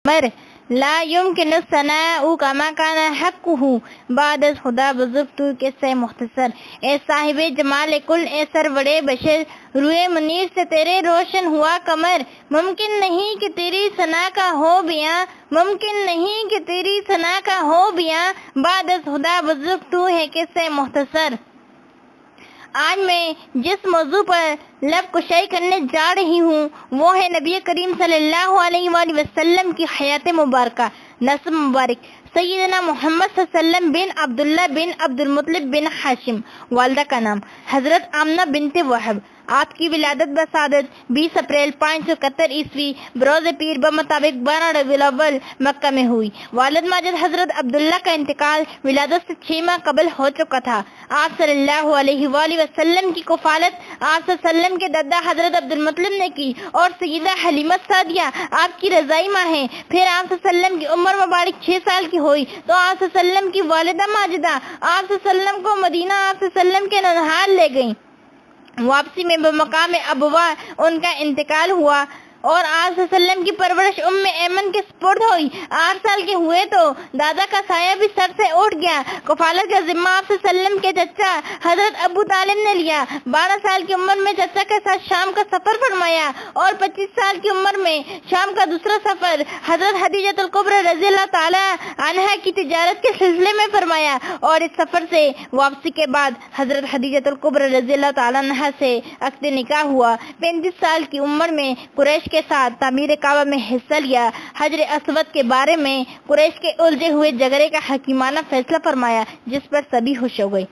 مر لا يمكن الثناء كما كان حقه بعد خدا بزرگ تو قصہ مختصر۔ اے صاحب جمال کل، اے سرورے بشر، روئے منیر سے تیرے روشن ہوا قمر، ممکن نہیں کہ تیری ثنا کا ہو بیاں، ممکن نہیں کہ تیری ثنا کا ہو بیاں، بعد خدا بزرگ تو ہے قصہ مختصر۔ آج میں جس موضوع پر لب کشائی کرنے جا رہی ہوں وہ ہے نبی کریم صلی اللہ علیہ وآلہ وسلم کی حیات مبارکہ، نسب مبارک۔ سیدنا محمد صلی اللہ علیہ وسلم بن عبداللہ بن عبد المطلب بن ہاشم، والدہ کا نام حضرت آمنہ بنت وہب۔ آپ کی ولادت بسعادت 20 اپریل 571 عیسوی بروز پیر بمطابق 12 ربیع الاول مکہ میں ہوئی۔ والد ماجد حضرت عبداللہ کا انتقال ولادت سے 6 ماہ قبل ہو چکا تھا۔ آپ صلی اللہ علیہ وآلہ وسلم کی کفالت آپ صلی اللہ علیہ وسلم کے دادا حضرت عبد المطلب نے کی اور سیدہ حلیمہ سعدیہ آپ کی رضائی ماں ہیں۔ پھر آپ صلی اللہ علیہ وسلم کی عمر مبارک 6 سال کی ہوئی تو آپ صلی اللہ علیہ وسلم کی والدہ ماجدہ آپ صلی اللہ علیہ وسلم کو مدینہ آپ صلی اللہ علیہ وسلم کے ننہال لے گئیں۔ واپسی میں بمقام ابوا ان کا انتقال ہوا اور آپ صلی اللہ علیہ وسلم کی پرورش ایمن کے سپرد ہوئی۔ 8 سال کے ہوئے تو دادا کا سایہ بھی سر سے اٹھ گیا۔ کفالت کا ذمہ آپ صلی اللہ علیہ وسلم کے چچا حضرت ابو طالب نے لیا۔ 12 سال کی عمر میں چچا کے ساتھ شام کا سفر فرمایا اور 25 سال کی عمر میں شام کا دوسرا سفر حضرت خدیجہ الکبریٰ رضی اللہ تعالی عنہا کی تجارت کے سلسلے میں فرمایا، اور اس سفر سے واپسی کے بعد حضرت خدیجہ الکبریٰ رضی اللہ تعالی عنہا سے عقد نکاح ہوا۔ 35 سال کی عمر میں قریش کے ساتھ تعمیر کعبہ میں حصہ لیا۔ حجر اسود کے بارے میں قریش کے الجھے ہوئے جھگڑے کا حکیمانہ فیصلہ فرمایا جس پر سبھی خوش ہو گئے۔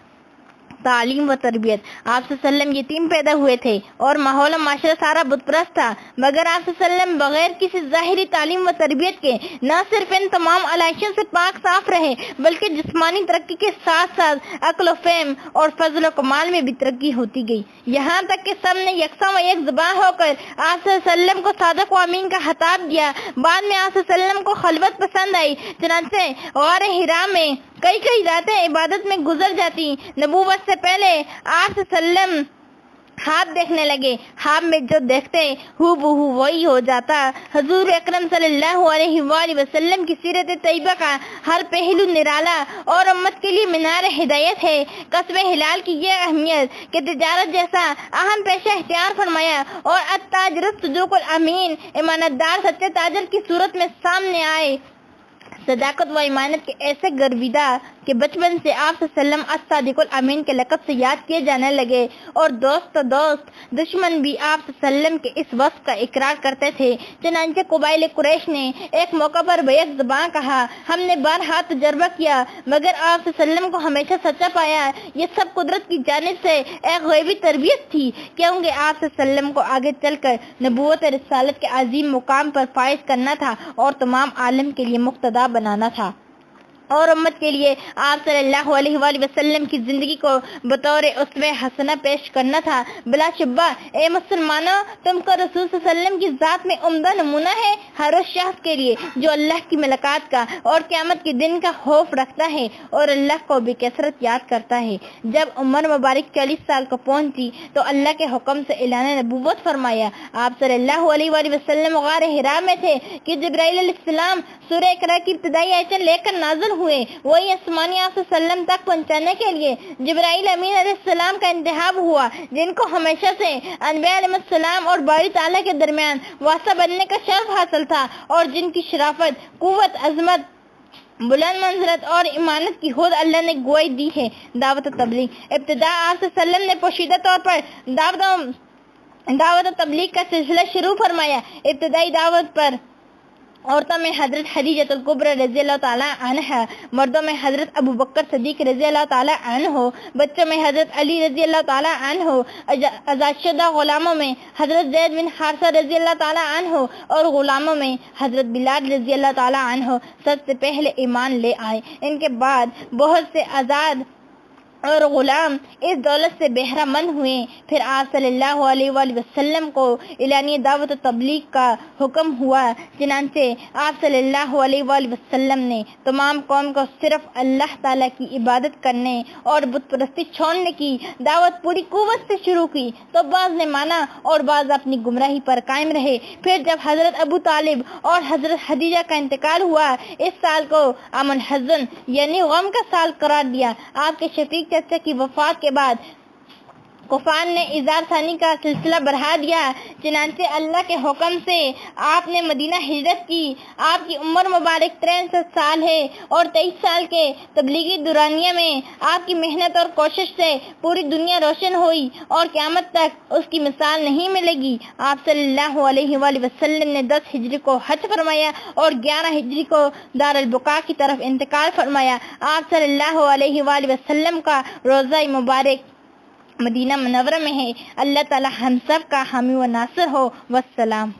تعلیم و تربیت، آپ صلی اللہ علیہ وسلم یتیم پیدا ہوئے تھے اور ماحول و معاشرہ سارا بت پرست تھا، مگر آپ صلی اللہ علیہ وسلم بغیر کسی ظاہری تعلیم و تربیت کے نہ صرف ان تمام علائشوں سے پاک صاف رہے بلکہ جسمانی ترقی کے ساتھ ساتھ عقل و فہم اور فضل و کمال میں بھی ترقی ہوتی گئی، یہاں تک کہ سب نے یکساں و یک زبان ہو کر آپ صلی اللہ علیہ وسلم کو صادق و امین کا خطاب دیا۔ بعد میں آپ صلی اللہ علیہ وسلم کو خلوت پسند آئی، چنانچہ غار حرا میں کئی راتیں عبادت میں گزر جاتی۔ نبوت سے پہلے آپ صلی اللہ علیہ وسلم خواب دیکھنے لگے، خواب میں جو دیکھتے ہو بہو وہی ہو جاتا۔ حضور اکرم صلی اللہ علیہ وآلہ وسلم کی سیرت طیبہ کا ہر پہلو نرالا اور امت کے لیے مینار ہدایت ہے۔ کسب حلال کی یہ اہمیت کہ تجارت جیسا اہم پیشہ اختیار فرمایا اور التاجر الصدوق الامین، امانت دار سچے تاجر کی صورت میں سامنے آئے۔ صداقت و امانت کے ایسے گرویدہ کہ بچپن سے آپ صلی اللہ علیہ وسلم الصادق الامین کے لقب سے یاد کیے جانے لگے، اور دوست دشمن بھی آپ صلی اللہ علیہ وسلم کے اس وصف کا اقرار کرتے تھے۔ چنانچہ قبائل قریش نے ایک موقع پر بیک زبان کہا، ہم نے بارہا تجربہ کیا مگر آپ صلی اللہ علیہ وسلم کو ہمیشہ سچا پایا۔ یہ سب قدرت کی جانب سے ایک غیبی تربیت تھی، کیونکہ آپ صلی اللہ علیہ وسلم کو آگے چل کر نبوت رسالت کے عظیم مقام پر فائز کرنا تھا اور تمام عالم کے لیے مقتدا بنانا تھا، اور امت کے لیے آپ صلی اللہ علیہ وآلہ وسلم کی زندگی کو بطور اسوہ حسنہ پیش کرنا تھا۔ بلا شبہ اے مسلمانوں، تم کو رسول صلی اللہ علیہ وسلم کی ذات میں عمدہ نمونہ ہے، ہر اس شخص کے لیے جو اللہ کی ملاقات کا اور قیامت کے دن کا خوف رکھتا ہے اور اللہ کو بکثرت یاد کرتا ہے۔ جب عمر مبارک 40 سال کو پہنچی تو اللہ کے حکم سے اعلان نبوت فرمایا۔ آپ صلی اللہ علیہ وآلہ وسلم غار حرا میں تھے کہ جبرائیل علیہ السلام سورہ اقرا کی ابتدائی آیتیں لے کر نازل ہوئے، وہی آسمانی آپ صلی اللہ علیہ وسلم تک پہنچانے کے لیے جبرائیل امین علیہ السلام کا انتخاب ہوا، جن کو ہمیشہ سے انبیاء علیہ السلام اور باری تعالیٰ کے درمیان واسطہ بننے کا شرف حاصل تھا، اور جن کی شرافت، قوت، عظمت، بلند منزلت اور امانت کی خود اللہ نے گواہی دی ہے۔ دعوت و تبلیغ، ابتدا آپ صلی اللہ علیہ وسلم نے پوشیدہ طور پر دعوت و تبلیغ کا سلسلہ شروع فرمایا۔ ابتدائی دعوت پر عورتوں میں حضرت خدیجہ الکبریٰ رضی اللہ تعالیٰ عنہا، مردوں میں حضرت ابو بکر صدیق رضی اللہ تعالیٰ عنہ، بچوں میں حضرت علی رضی اللہ تعالیٰ عنہ، آزاد شدہ غلاموں میں حضرت زید بن حارثہ رضی اللہ تعالیٰ عنہ، اور غلاموں میں حضرت بلال رضی اللہ تعالیٰ عنہ سب سے پہلے ایمان لے آئے۔ ان کے بعد بہت سے آزاد اور غلام اس دولت سے بہرہ مند ہوئے۔ پھر آپ صلی اللہ علیہ وآلہ وسلم کو اعلانیہ دعوت و تبلیغ کا حکم ہوا، چنانچہ آپ صلی اللہ علیہ وآلہ وسلم نے تمام قوم کو صرف اللہ تعالیٰ کی عبادت کرنے اور بت پرستی چھوڑنے کی دعوت پوری قوت سے شروع کی، تو بعض نے مانا اور بعض اپنی گمراہی پر قائم رہے۔ پھر جب حضرت ابو طالب اور حضرت خدیجہ کا انتقال ہوا، اس سال کو عام الحزن یعنی غم کا سال قرار دیا۔ آپ کے شفیق چچا کی وفات کے بعد کفار نے اظہار ثانی کا سلسلہ بڑھا دیا، چنانچہ اللہ کے حکم سے آپ نے مدینہ ہجرت کی۔ آپ کی عمر مبارک 63 سال ہے اور 23 سال کے تبلیغی دورانیے میں آپ کی محنت اور کوشش سے پوری دنیا روشن ہوئی اور قیامت تک اس کی مثال نہیں ملے گی۔ آپ صلی اللہ علیہ وآلہ وسلم نے 10 ہجری کو حج فرمایا اور 11 ہجری کو دار البقاء کی طرف انتقال فرمایا۔ آپ صلی اللہ علیہ وآلہ وسلم کا روضہ مبارک مدینہ منورہ میں ہے۔ اللہ تعالی ہم سب کا حامی و ناصر ہو۔ والسلام۔